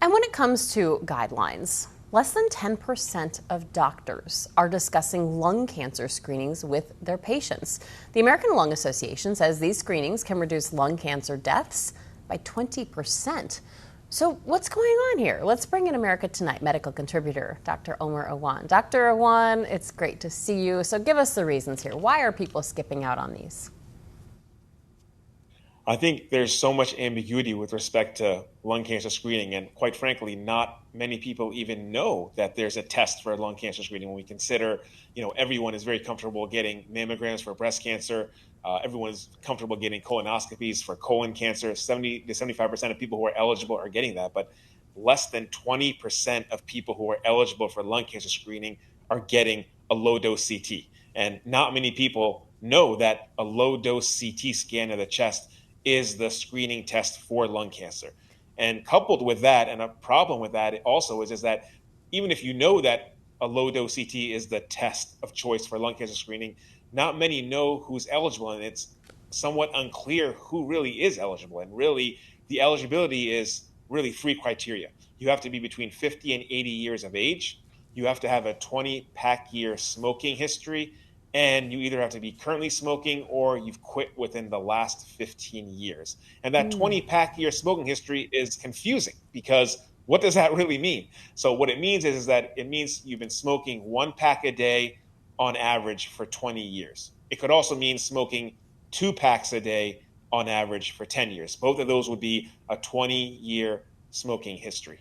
And when it comes to guidelines, less than 10% of doctors are discussing lung cancer screenings with their patients. The American Lung Association says these screenings can reduce lung cancer deaths by 20%. So what's going on here? Let's bring in America Tonight medical contributor, Dr. Omer Awan. Dr. Awan, it's great to see you. So give us the reasons here. Why are people skipping out on these? I think there's so much ambiguity with respect to lung cancer screening, and quite frankly, not many people even know that there's a test for lung cancer screening. When we consider, everyone is very comfortable getting mammograms for breast cancer. Everyone is comfortable getting colonoscopies for colon cancer. 70 to 75% of people who are eligible are getting that, but less than 20% of people who are eligible for lung cancer screening are getting a low dose CT. And not many people know that a low dose CT scan of the chest is the screening test for lung cancer. And coupled with that, and a problem with that also is that even if you know that a low dose CT is the test of choice for lung cancer screening, not many know who's eligible, and it's somewhat unclear who really is eligible. And really, the eligibility is really three criteria. You have to be between 50 and 80 years of age. You have to have a 20 pack year smoking history, and you either have to be currently smoking or you've quit within the last 15 years. And that 20 pack year smoking history is confusing because what does that really mean? So what it means is that it means you've been smoking one pack a day on average for 20 years. It could also mean smoking 2 packs a day on average for 10 years. Both of those would be a 20-year smoking history.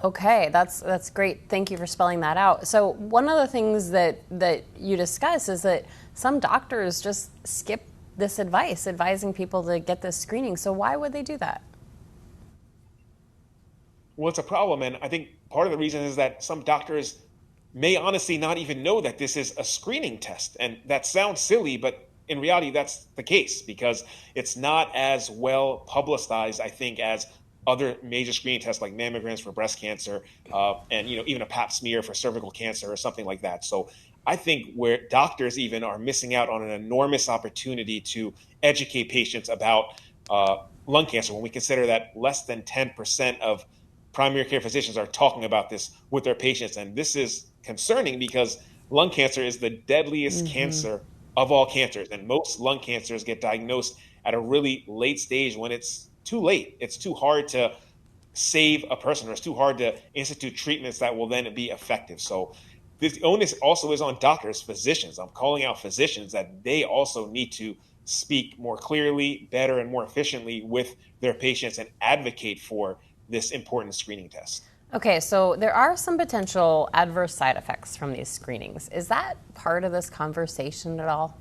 Okay, that's great. Thank you for spelling that out. So one of the things that you discuss is that some doctors just skip this advice, advising people to get this screening. So why would they do that? Well, it's a problem, and I think part of the reason is that some doctors may honestly not even know that this is a screening test. And that sounds silly, but in reality, that's the case because it's not as well publicized, I think, as other major screening tests like mammograms for breast cancer, and even a pap smear for cervical cancer or something like that. So I think where doctors even are missing out on an enormous opportunity to educate patients about lung cancer when we consider that less than 10% of primary care physicians are talking about this with their patients. And this is concerning because lung cancer is the deadliest cancer of all cancers. And most lung cancers get diagnosed at a really late stage when it's too late. It's too hard to save a person, or it's too hard to institute treatments that will then be effective. So this onus also is on doctors, physicians. I'm calling out physicians that they also need to speak more clearly, better, and more efficiently with their patients and advocate for this important screening test. Okay, so there are some potential adverse side effects from these screenings. Is that part of this conversation at all?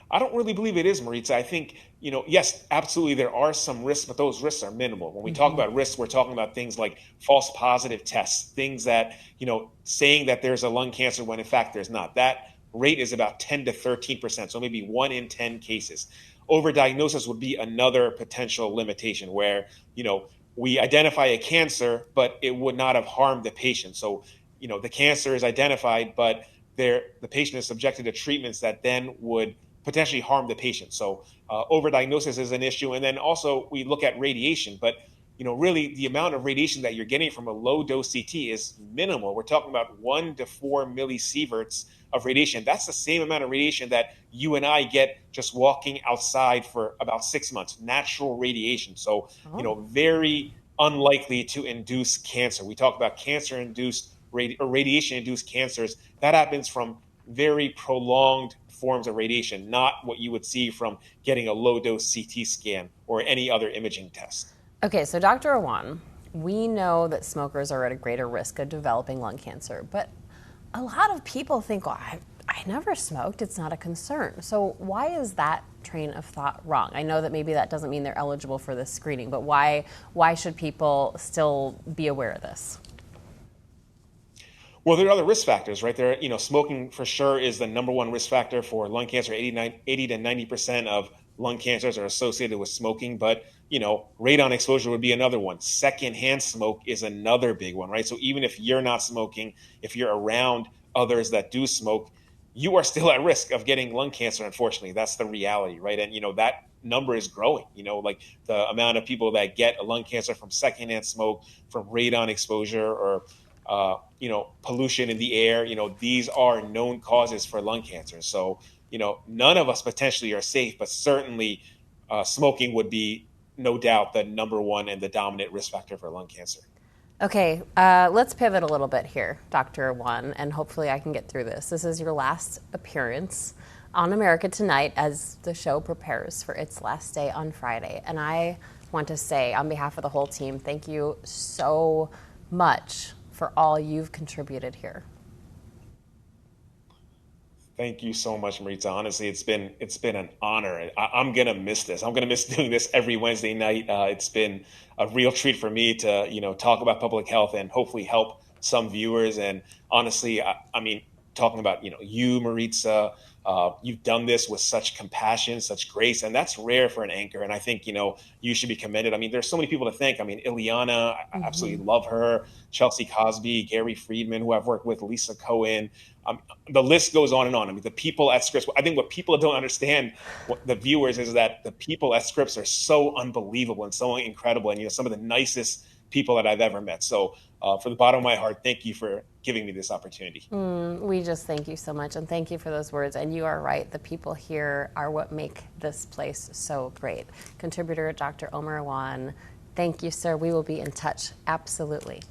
I don't really believe it is, Maritza. I think, yes, absolutely, there are some risks, but those risks are minimal. When we talk about risks, we're talking about things like false positive tests, things that, saying that there's a lung cancer when in fact there's not. That rate is about 10 to 13%, so maybe 1 in 10 cases. Overdiagnosis would be another potential limitation where, we identify a cancer, but it would not have harmed the patient. So, the cancer is identified, but the patient is subjected to treatments that then would potentially harm the patient. So overdiagnosis is an issue. And then also we look at radiation, but really the amount of radiation that you're getting from a low dose CT is minimal. We're talking about 1 to 4 millisieverts of radiation. That's the same amount of radiation that you and I get just walking outside for about 6 months, natural radiation. So, very unlikely to induce cancer. We talk about cancer-induced or radiation-induced cancers. That happens from very prolonged forms of radiation, not what you would see from getting a low-dose CT scan or any other imaging test. Okay, so Dr. Awan, we know that smokers are at a greater risk of developing lung cancer, but a lot of people think, well, I never smoked, it's not a concern. So why is that train of thought wrong? I know that maybe that doesn't mean they're eligible for this screening, but why should people still be aware of this? Well, there are other risk factors, right? Smoking for sure is the number one risk factor for lung cancer. 80 to 90% of lung cancers are associated with smoking, but, radon exposure would be another one. Secondhand smoke is another big one, right? So even if you're not smoking, if you're around others that do smoke, you are still at risk of getting lung cancer. Unfortunately, that's the reality, right? And that number is growing. Like the amount of people that get lung cancer from secondhand smoke, from radon exposure, or pollution in the air. These are known causes for lung cancer. So none of us potentially are safe, but certainly smoking would be no doubt the number one and the dominant risk factor for lung cancer. Okay, let's pivot a little bit here, Dr. Awan, and hopefully I can get through this. This is your last appearance on America Tonight as the show prepares for its last day on Friday. And I want to say, on behalf of the whole team, thank you so much for all you've contributed here. Thank you so much, Maritza. Honestly, it's been an honor. I'm gonna miss this. I'm gonna miss doing this every Wednesday night. It's been a real treat for me to talk about public health and hopefully help some viewers. And honestly, I mean, talking about you, Maritza, you've done this with such compassion, such grace, and that's rare for an anchor. And I think you should be commended. I mean, there's so many people to thank. I mean, Ileana, I absolutely love her. Chelsea Cosby, Gary Friedman, who I've worked with, Lisa Cohen. The list goes on and on. I mean, the people at Scripps, I think what people don't understand, the viewers, is that the people at Scripps are so unbelievable and so incredible, and some of the nicest people that I've ever met. So from the bottom of my heart, thank you for giving me this opportunity. We just thank you so much, and thank you for those words. And you are right, the people here are what make this place so great. Contributor Dr. Omer Awan, thank you, sir. We will be in touch. Absolutely.